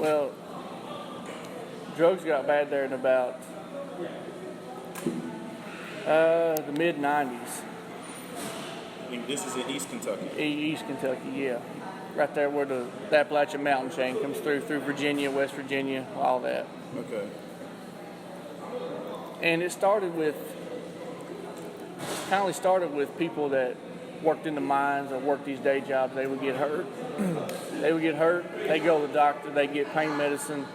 Well, drugs got bad there in about the mid '90s. And this is in East Kentucky. East Kentucky, yeah, right there where the Appalachian Mountain chain comes through Virginia, West Virginia, all that. Okay. And it started with people that worked in the mines or worked these day jobs. They would get hurt. They go to the doctor. They get pain medicine,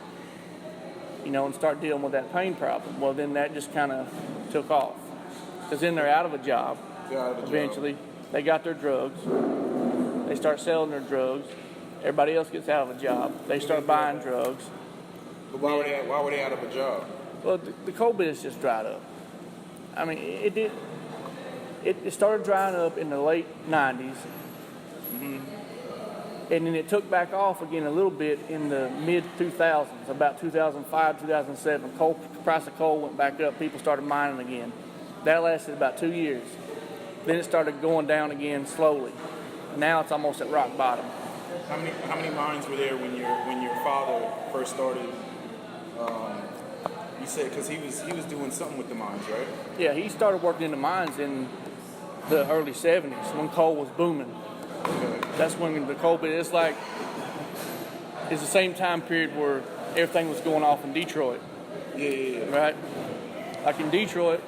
and start dealing with that pain problem. Well, then that just kind of took off. Because then they're out of a job. Eventually, they got their drugs. They start selling their drugs. Everybody else gets out of a job. They start buying drugs. But why were they out of a job? Well, the coal business just dried up. I mean, it did. It started drying up in the late '90s, and then it took back off again a little bit in the mid 2000s, about 2005, 2007. Price of coal went back up. People started mining again. That lasted about 2 years. Then it started going down again slowly. Now it's almost at rock bottom. How many mines were there when your father first started? You said because he was doing something with the mines, right? Yeah, he started working in the mines in the early '70s when coal was booming. Okay. That's when the coal business it's the same time period where everything was going off in Detroit. Yeah. Right? Like in Detroit,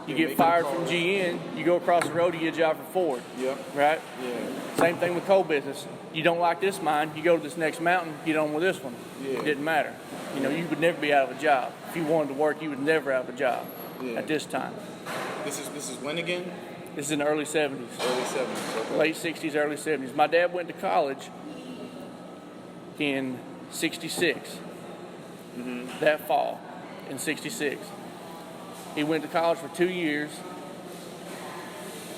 you get fired from GN, you go across the road, you get a job for Ford. Yeah. Right? Yeah. Same thing with coal business. You don't like this mine, you go to this next mountain, get on with this one. Yeah. It didn't matter. You would never be out of a job. If you wanted to work, you would never have a job at this time. This is when again? This is in the early '70s. Early '70s. Okay. Late '60s, early '70s. My dad went to college in '66. That fall, in '66. He went to college for 2 years,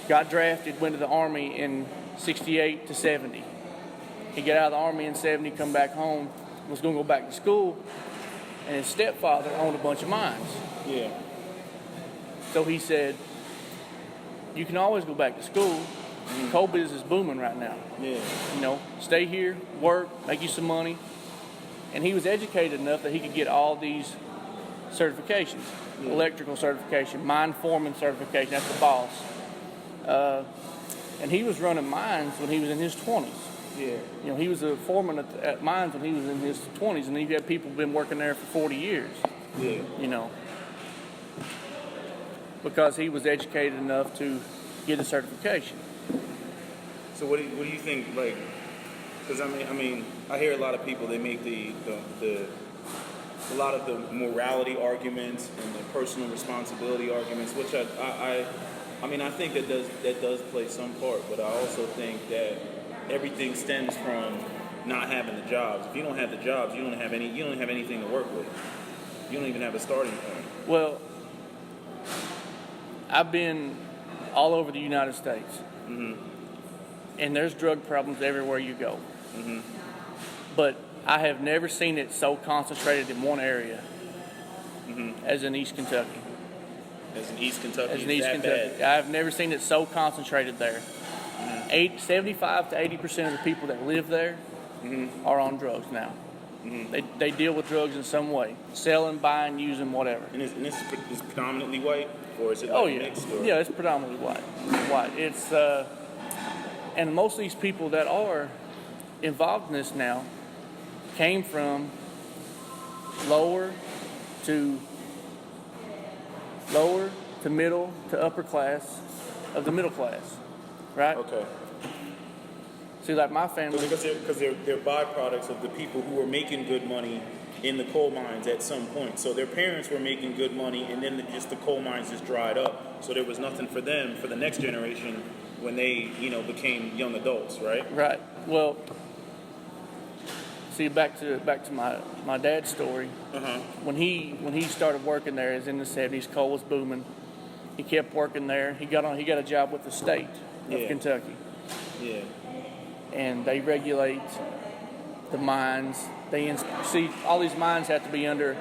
got drafted, went to the Army in '68 to '70. He got out of the Army in '70, come back home, was going to go back to school, and his stepfather owned a bunch of mines. Yeah. So he said, you can always go back to school. Coal business is booming right now. Yeah. Stay here, work, make you some money. And he was educated enough that he could get all these certifications. Yeah. Electrical certification, mine foreman certification, that's the boss. And he was running mines when he was in his 20s. Yeah. He was a foreman at mines when he was in his 20s, and he had people been working there for 40 years. Yeah. Because he was educated enough to get a certification. So what do you think? Like, because I mean, I hear a lot of people. They make a lot of the morality arguments and the personal responsibility arguments, which I think that does play some part. But I also think that everything stems from not having the jobs. If you don't have the jobs, you don't have anything to work with. You don't even have a starting point. Well, I've been all over the United States, and there's drug problems everywhere you go. But I have never seen it so concentrated in one area as in East Kentucky. As in East Kentucky, As in East Kentucky, I've never seen it so concentrated there. 75 to 80% of the people that live there are on drugs now. They deal with drugs in some way, selling, buying, using, whatever. And this is predominantly white, or is it mixed? Or? Yeah, it's predominantly white. It's and most of these people that are involved in this now came from lower to middle to upper class of the middle class, right? Okay. See, like my family, because they're byproducts of the people who were making good money in the coal mines at some point. So their parents were making good money, and then the coal mines just dried up. So there was nothing for them for the next generation when they became young adults, right? Right. Well, see, back to my dad's story. When he started working there, it was in the '70s. Coal was booming. He kept working there. He got a job with the state of Kentucky. Yeah. And they regulate the mines. All these mines have to be under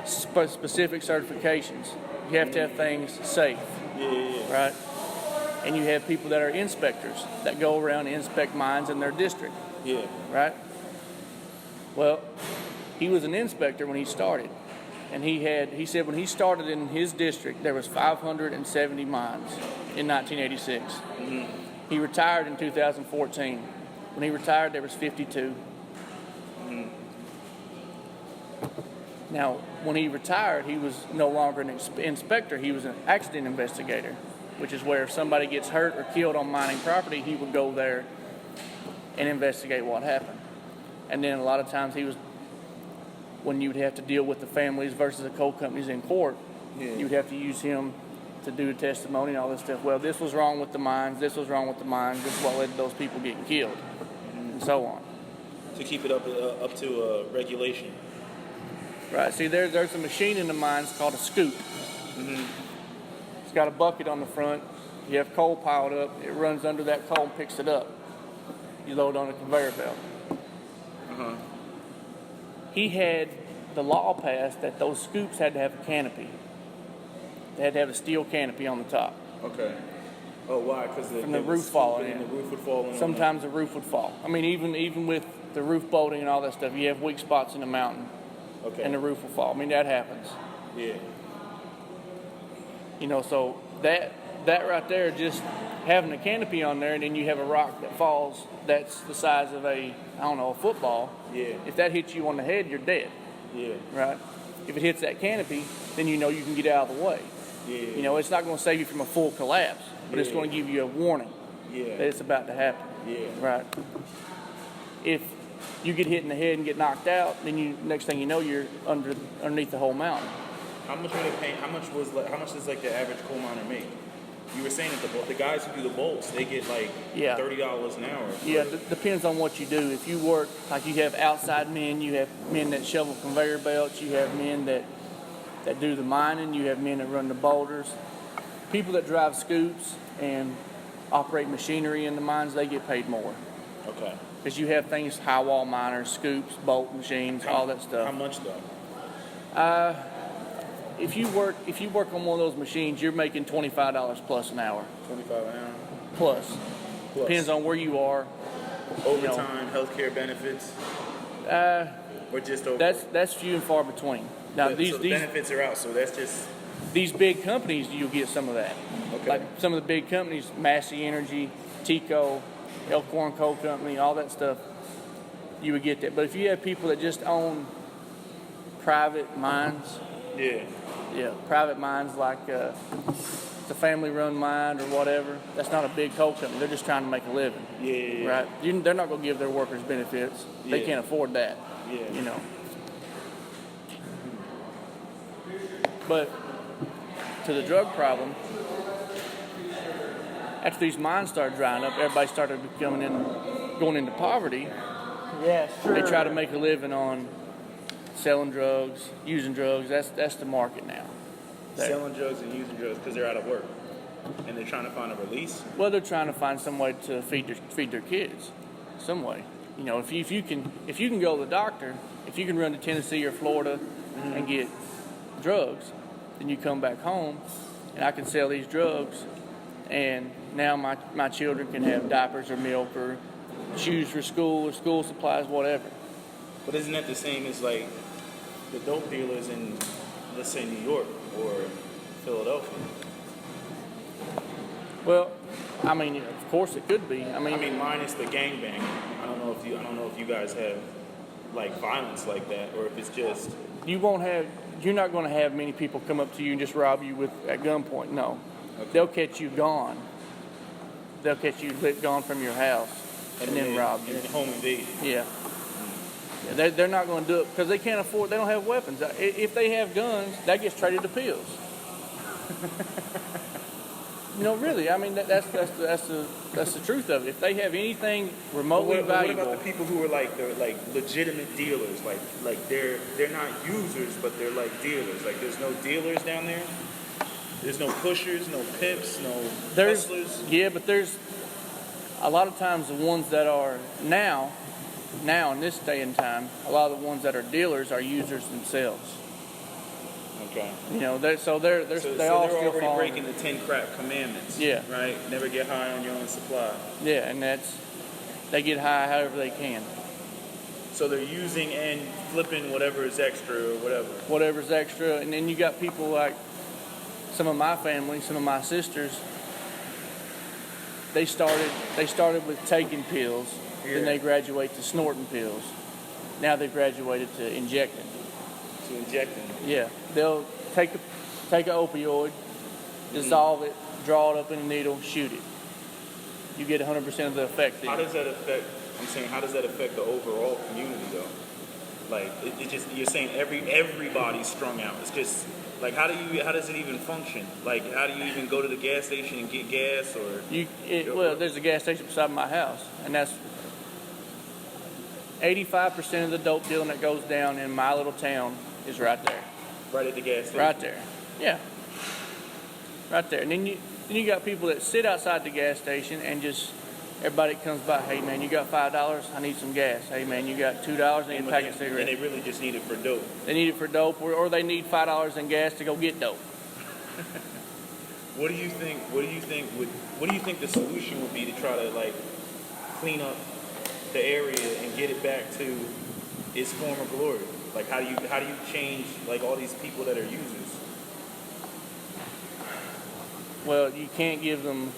specific certifications. You have to have things safe, right? And you have people that are inspectors that go around and inspect mines in their district, right? Well, he was an inspector when he started, and he said when he started in his district there was 570 mines in 1986. Mm-hmm. He retired in 2014. When he retired, there was 52. Mm-hmm. Now, when he retired, he was no longer an inspector. He was an accident investigator, which is where if somebody gets hurt or killed on mining property, he would go there and investigate what happened. And then a lot of times when you would have to deal with the families versus the coal companies in court, you would have to use him to do the testimony and all this stuff. Well, this was wrong with the mines, this was wrong with the mines, this is what led to those people getting killed, and so on. To keep it up to regulation. Right, see, there's a machine in the mines called a scoop. Mm-hmm. It's got a bucket on the front. You have coal piled up. It runs under that coal and picks it up. You load on a conveyor belt. Uh-huh. He had the law passed that those scoops had to have a canopy. They had to have a steel canopy on the top. Okay. Oh, why? Because the roof falling in. The roof would fall in. Sometimes the roof would fall. I mean, even with the roof bolting and all that stuff, you have weak spots in the mountain. Okay. And the roof will fall. I mean, that happens. Yeah. You know, so that right there, just having a canopy on there, and then you have a rock that falls that's the size of a football. Yeah. If that hits you on the head, you're dead. Yeah. Right? If it hits that canopy, then you know you can get out of the way. Yeah. You know, it's not going to save you from a full collapse, but it's going to give you a warning that it's about to happen. Yeah. Right? If you get hit in the head and get knocked out, then next thing you know, you're underneath the whole mountain. How much were they paying? How much does like the average coal miner make? You were saying that the guys who do the bolts, they get like $30 an hour. Yeah, depends on what you do. If you work, like you have outside men, you have men that shovel conveyor belts, you have men that do the mining, you have men that run the boulders. People that drive scoops and operate machinery in the mines, they get paid more. Okay. Because you have things, high wall miners, scoops, bolt machines, all that stuff. How much though? If you work on one of those machines, you're making $25 plus an hour. 25 an hour. Plus. Depends on where you are. Overtime, healthcare benefits. Or just over. That's few and far between. Now so these benefits are out, so that's just these big companies. You'll get some of that. okay. Like some of the big companies, Massey Energy, TECO, Elkhorn Coal Company, all that stuff. You would get that. But if you have people that just own private mines. Yeah, private mines like it's a family-run mine or whatever. That's not a big coal company. They're just trying to make a living. Yeah. Right? They're not going to give their workers benefits. They can't afford that. Yeah. You know. But to the drug problem, after these mines started drying up, everybody started going into poverty. Yeah, sure. They try to make a living on selling drugs, using drugs. That's the market now. Selling drugs and using drugs because they're out of work, and they're trying to find a release. Well, they're trying to find some way to feed their kids, some way. You know, if you can go to the doctor, if you can run to Tennessee or Florida and get drugs, then you come back home, and I can sell these drugs, and now my children can have diapers or milk or shoes for school or school supplies, whatever. But isn't that the same as like the dope dealers in, let's say, New York or Philadelphia? Well, I mean, of course it could be. I mean, minus the gangbang. I don't know if you guys have like violence like that, or if it's just you're not going to have many people come up to you and just rob you at gunpoint. No, okay. They'll catch you gone. They'll catch you gone from your house and then rob you. And home invade. Yeah. They're not going to do it because they can't afford. They don't have weapons. If they have guns, that gets traded to pills. No, really. I mean, that's the truth of it. If they have anything remotely valuable. What about the people who are they're legitimate dealers? Like they're not users, but they're like dealers. Like there's no dealers down there. There's no pushers, no pimps, no hustlers. Yeah, but there's a lot of times the ones that are now in this day and time, a lot of the ones that are dealers are users themselves. Okay. You know, they all still already fall breaking the 10 crack commandments. Yeah. Right. Never get high on your own supply. Yeah, and they get high however they can. So they're using and flipping whatever is extra or whatever. Whatever's extra. And then you got people like some of my family, some of my sisters. They started with taking pills, then they graduate to snorting pills. Now they've graduated to injecting. To injecting. Yeah, they'll take an opioid, dissolve it, draw it up in a needle, shoot it. You get 100% of the effect. How does that affect? I'm saying, how does that affect the overall community though? Like, it just, you're saying everybody's strung out. It's just like, how does it even function? Like, how do you even go to the gas station and get gas or? Well, there's a gas station beside my house, and that's 85% of the dope dealing that goes down in my little town is right there. Right at the gas station. Right there. Yeah. Right there. And then you got people that sit outside the gas station and just everybody comes by, hey man, you got $5? I need some gas. Hey man, you got $2? I need a pack of cigarettes. And they really just need it for dope. They need it for dope, or they need $5 in gas to go get dope. What do you think the solution would be to try to like clean up the area and get it back to its former glory? Like, how do you change like all these people that are users? Well, you can't give them.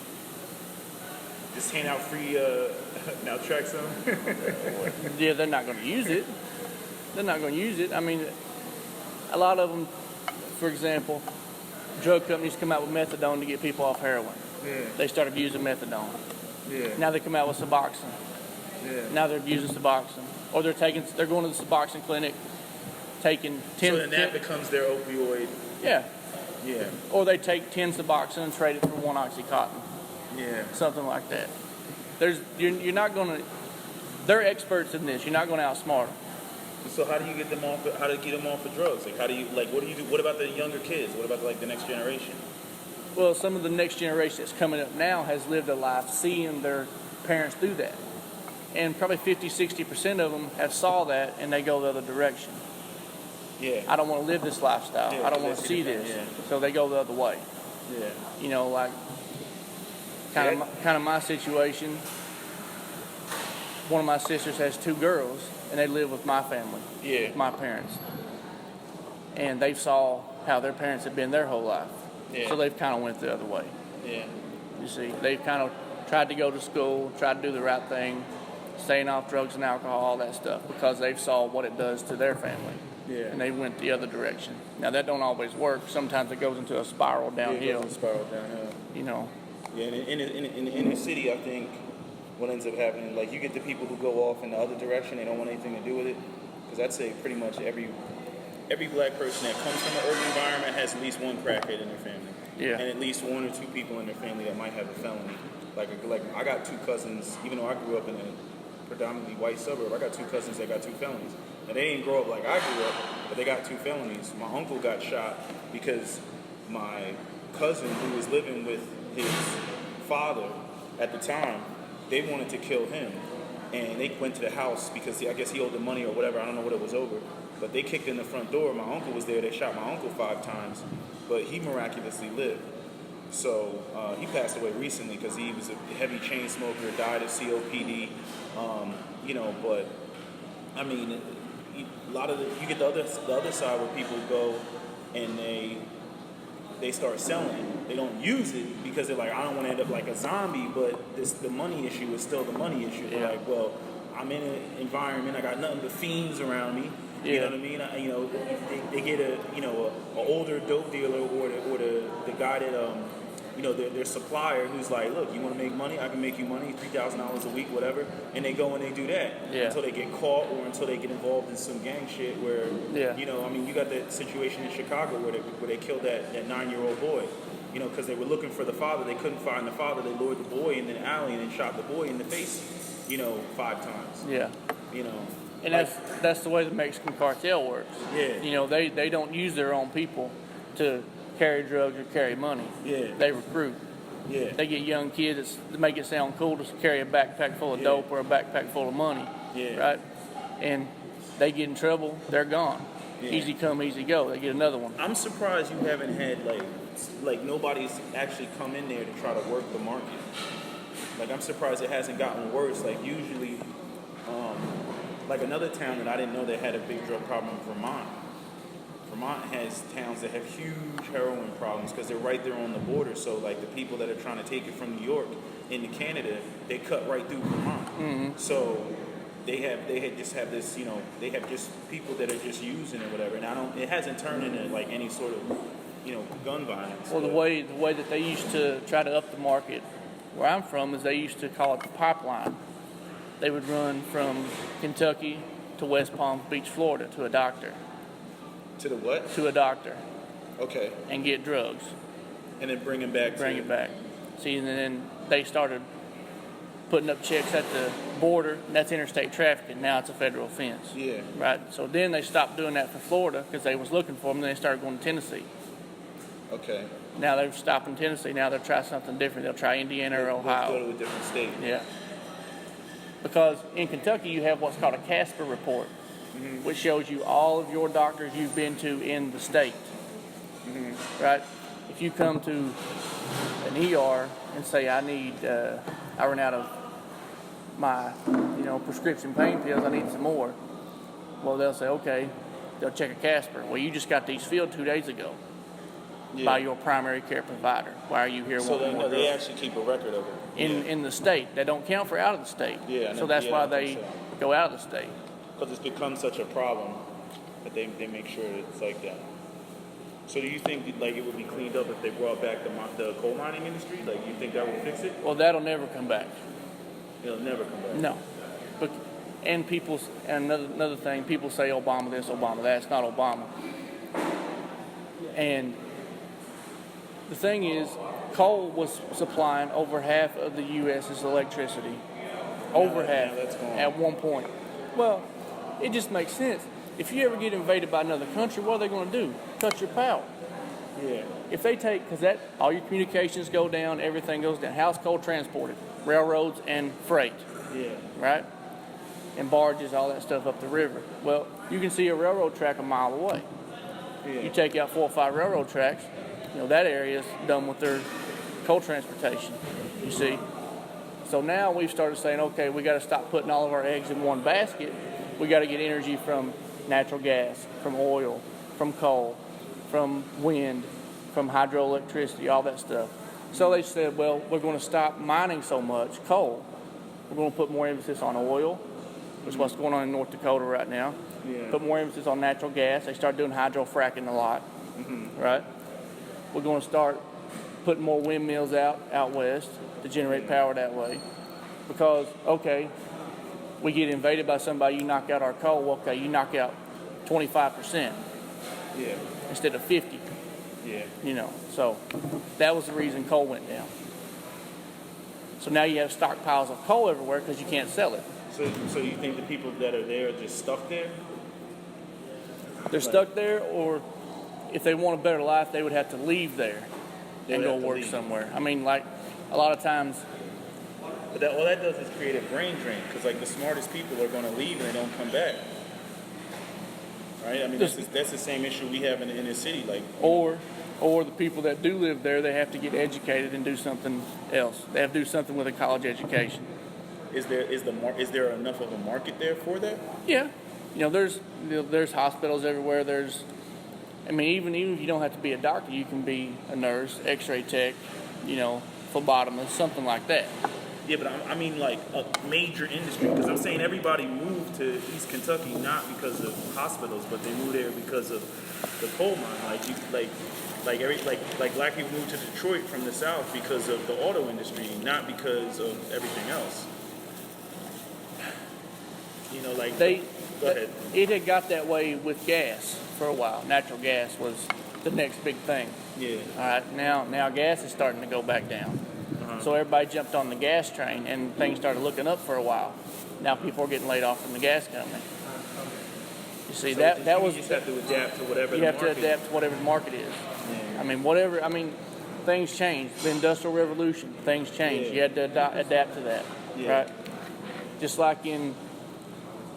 Just hand out free naltrexone. Yeah, they're not going to use it. They're not going to use it. I mean, a lot of them, for example, drug companies come out with methadone to get people off heroin. Yeah. They started using methadone. Yeah. Now they come out with Suboxone. Yeah. Now they're using Suboxone, or they're going to the Suboxone clinic, taking 10. So then that becomes their opioid. Yeah. Yeah. Or they take 10 Suboxone and trade it for 1 OxyContin. Yeah. Something like that. You're not going to. They're experts in this. You're not going to outsmart them. So how do you get them off? How to get them off of drugs? Like, how do you what do you do? What about the younger kids? What about like the next generation? Well, some of the next generation that's coming up now has lived a life seeing their parents do that. And probably 50-60% of them have saw that and they go the other direction. Yeah. I don't want to live this lifestyle. Yeah, I don't want to see this. Yeah. So they go the other way. Yeah. You know, like kind of my situation. One of my sisters has 2 girls and they live with my family. Yeah. With my parents. And they saw how their parents had been their whole life. Yeah. So they've kind of went the other way. Yeah. You see, they've kind of tried to go to school, tried to do the right thing, staying off drugs and alcohol, all that stuff, because they've saw what it does to their family. Yeah. And they went the other direction. Now, that don't always work. Sometimes it goes into a spiral downhill. Yeah, it goes a spiral downhill. You know. Yeah, and in the city, I think what ends up happening, like you get the people who go off in the other direction, they don't want anything to do with it. Because I'd say pretty much every black person that comes from an urban environment has at least one crackhead in their family. Yeah. And at least 1 or 2 people in their family that might have a felony. Like I got 2 cousins, even though I grew up in a predominantly white suburb, I got 2 cousins that got 2 felonies. And they didn't grow up like I grew up, but they got 2 felonies. My uncle got shot because my cousin who was living with his father at the time, they wanted to kill him. And they went to the house because I guess he owed the money or whatever. I don't know what it was over. But they kicked in the front door. My uncle was there. They shot my uncle 5 times. But he miraculously lived. So he passed away recently because he was a heavy chain smoker, died of COPD. But I mean, a lot of you get the other side where people go and they start selling. They don't use it because they're like, I don't want to end up like a zombie, but the money issue is still the money issue. They're like, well, I'm in an environment, I got nothing but fiends around me. You know what I mean? They get a older dope dealer or the guy that their supplier who's like, look, you want to make money? I can make you money, $3,000 a week, whatever. And they go and they do that until they get caught or until they get involved in some gang shit where, you got that situation in Chicago where they killed that 9-year-old boy, because they were looking for the father. They couldn't find the father. They lured the boy in the alley and then shot the boy in the face, 5 times. Yeah. And like, that's the way the Mexican cartel works. Yeah. They don't use their own people to carry drugs or carry money. Yeah. They recruit. Yeah. They get young kids to make it sound cool to carry a backpack full of dope or a backpack full of money. Yeah. Right? And they get in trouble, they're gone. Yeah. Easy come, easy go. They get another one. I'm surprised you haven't had like nobody's actually come in there to try to work the market. Like I'm surprised it hasn't gotten worse. Like usually, like another town that I didn't know that had a big drug problem, Vermont. Vermont has towns that have huge heroin problems because they're right there on the border. So like the people that are trying to take it from New York into Canada, they cut right through Vermont. So they just have this, they have just people that are just using it, whatever. And it hasn't turned into like any sort of, gun violence. Well, the way that they used to try to up the market where I'm from is they used to call it the pipeline. They would run from Kentucky to West Palm Beach, Florida, to a doctor. To the what? To a doctor. Okay. And get drugs. And then bring it back. See, and then they started putting up checks at the border, and that's interstate trafficking. Now it's a federal offense. Yeah. Right? So then they stopped doing that for Florida because they was looking for them, and then they started going to Tennessee. Okay. Now they're stopping Tennessee. Now they'll try something different. They'll try Indiana or Ohio. Go to a different state. Yeah. Because in Kentucky you have what's called a Casper report, which shows you all of your doctors you've been to in the state. Right? If you come to an ER and say, I run out of my, prescription pain pills, I need some more. Well, they'll say, okay, they'll check a Casper. Well, you just got these filled 2 days ago by your primary care provider. Why are you here? So they actually keep a record of it. In the state. They don't count for out of the state. Yeah. So that's why they go out of the state. Because it's become such a problem that they make sure it's like that. So do you think like it would be cleaned up if they brought back the coal mining industry? Like, you think that would fix it? Well, that'll never come back. It'll never come back. No. And another thing, people say Obama this, Obama that. It's not Obama. And the thing is, coal was supplying over half of the U.S.'s electricity. Over half at one point. Well, it just makes sense. If you ever get invaded by another country, what are they going to do? Cut your power. Yeah. If they because all your communications go down, everything goes down. How's coal transported? Railroads and freight. Yeah. Right? And barges, all that stuff up the river. Well, you can see a railroad track a mile away. Yeah. You take out 4 or 5 railroad tracks, that area's done with their coal transportation, you see. So now we've started saying, okay, we got to stop putting all of our eggs in one basket. We got to get energy from natural gas, from oil, from coal, from wind, from hydroelectricity, all that stuff. So they said, well, we're going to stop mining so much coal. We're going to put more emphasis on oil, which is what's going on in North Dakota right now. Yeah. Put more emphasis on natural gas. They start doing hydrofracking a lot, right? We're going to start putting more windmills out west to generate power that way. Because, okay, we get invaded by somebody, you knock out our coal, okay, you knock out 25% instead of 50. Yeah. So that was the reason coal went down. So now you have stockpiles of coal everywhere because you can't sell it. So you think the people that are there are just stuck there? They're stuck there, or if they want a better life, they would have to leave there and go work somewhere. I mean, like a lot of times. But all that does is create a brain drain, because like the smartest people are going to leave and they don't come back. Right? I mean, that's the same issue we have in the city. Like, or the people that do live there, they have to get educated and do something else. They have to do something with a college education. Is there enough of a market there for that? Yeah, there's hospitals everywhere. Even if you don't have to be a doctor, you can be a nurse, X-ray tech, phlebotomist, something like that. Yeah, but I mean like a major industry, because I'm saying everybody moved to East Kentucky not because of hospitals, but they moved there because of the coal mine. Like black people moved to Detroit from the South because of the auto industry, not because of everything else. Go ahead. It had got that way with gas for a while. Natural gas was the next big thing. Yeah. All right. Now gas is starting to go back down. So everybody jumped on the gas train, and things started looking up for a while. Now people are getting laid off from the gas company. You see, So that was. You just have to adapt to whatever. You have to adapt to whatever the market is. Yeah. Things changed. The Industrial Revolution, things changed. Yeah. You had to adapt to that, right? Just like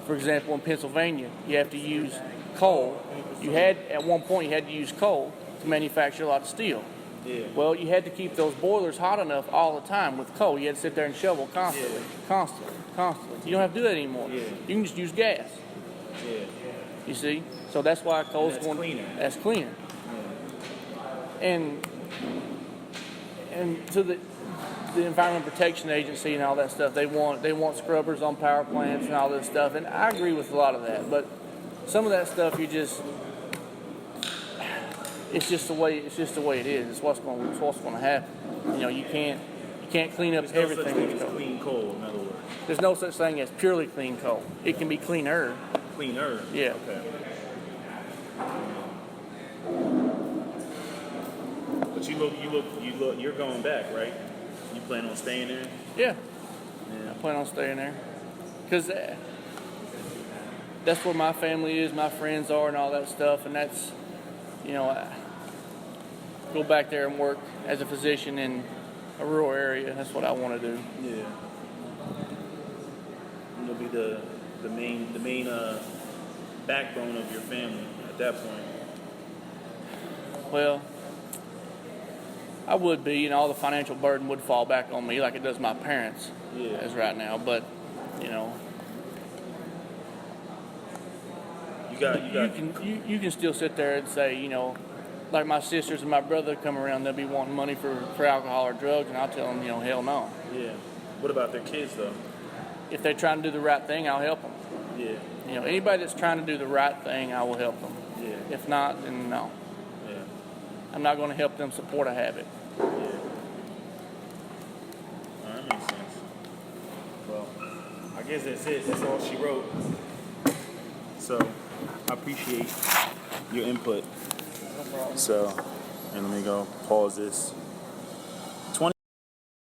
for example, in Pennsylvania, you have to use coal. At one point, you had to use coal to manufacture a lot of steel. Yeah. Well, you had to keep those boilers hot enough all the time with coal. You had to sit there and shovel constantly. constantly. You don't have to do that anymore. Yeah. You can just use gas. Yeah. You see? So that's why coal's That's going. cleaner. That's cleaner. Yeah. And to the Environmental Protection Agency and all that stuff, they want scrubbers on power plants and all this stuff, and I agree with a lot of that. But some of that stuff, it's just the way it is. It's what's going to happen. You know, you can't clean up There's no everything. such thing with as coal. clean coal, in other words. There's no such thing as purely clean coal. It can be cleaner. Cleaner. Yeah. Okay. But you're going back, right? You plan on staying there? Yeah, Yeah. I plan on staying there because that's where my family is, my friends are, and all that stuff. And that's, you know, I go back there and work as a physician in a rural area. That's what I want to do. Yeah. You'll be the main backbone of your family at that point. Well, I would be, and all the financial burden would fall back on me like it does my parents Yeah. as right now. But, you know, you can still sit there and say, you know, like my sisters and my brother come around, they'll be wanting money for alcohol or drugs, and I'll tell them, you know, hell no. Yeah. What about their kids though? If they're trying to do the right thing, I'll help them. Yeah. You know, anybody that's trying to do the right thing, I will help them. Yeah. If not, then no. Yeah. I'm not going to help them support a habit. Yeah. Oh, that makes sense. Well, I guess that's it. That's all she wrote. So, I appreciate your input. No problem. So, and let me go pause this.